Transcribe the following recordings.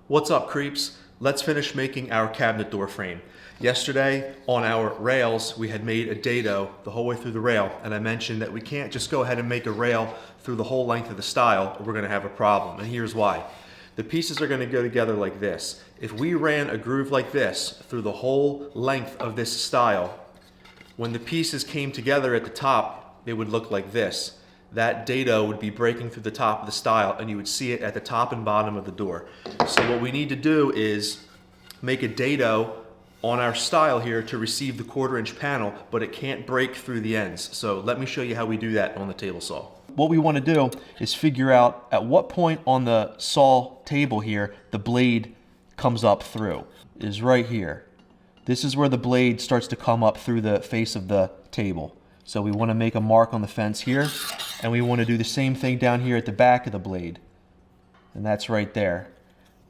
What's up, creeps? Let's finish making our cabinet door frame. Yesterday on our rails we had made a dado the whole way through the rail, and I mentioned that we can't just go ahead and make a rail through the whole length of the stile or we're going to have a problem, and here's why. The pieces are going to go together like this. If we ran a groove like this through the whole length of this stile, when the pieces came together at the top, they would look like this. That dado would be breaking through the top of the stile, and you would see it at the top and bottom of the door. So what we need to do is make a dado on our stile here to receive the 1/4" panel, but it can't break through the ends. So let me show you how we do that on the table saw. What we want to do is figure out at what point on the saw table here the blade comes up through. It is right here. This is where the blade starts to come up through the face of the table. So we want to make a mark on the fence here, and we want to do the same thing down here at the back of the blade. And that's right there.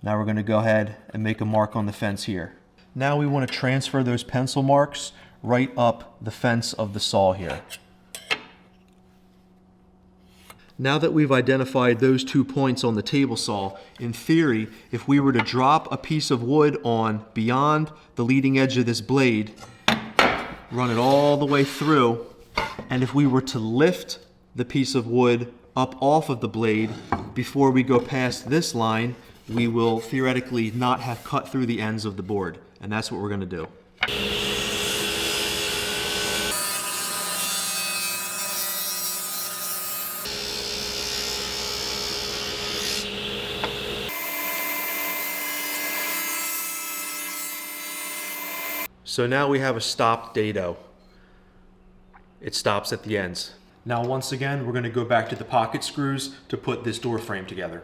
Now we're going to go ahead and make a mark on the fence here. Now we want to transfer those pencil marks right up the fence of the saw here. Now that we've identified those 2 points on the table saw, in theory, if we were to drop a piece of wood on beyond the leading edge of this blade, run it all the way through, and if we were to lift the piece of wood up off of the blade before we go past this line, we will theoretically not have cut through the ends of the board. And that's what we're going to do. So now we have a stopped dado. It stops at the ends. Now once again, we're going to go back to the pocket screws to put this door frame together.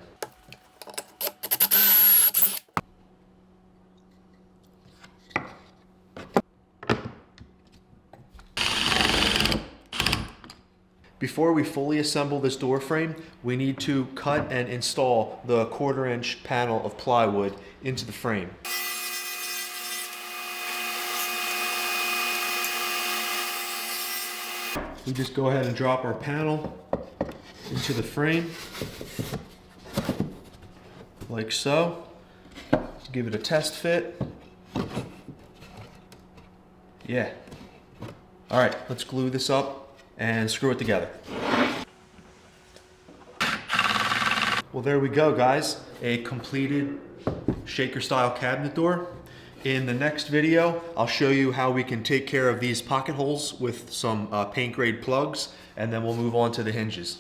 Before we fully assemble this door frame, we need to cut and install the 1/4" panel of plywood into the frame. We just go ahead and drop our panel into the frame, like so. Give it a test fit. Yeah. All right, let's glue this up and screw it together. Well, there we go, guys. A completed shaker style cabinet door. In the next video, I'll show you how we can take care of these pocket holes with some paint grade plugs, and then we'll move on to the hinges.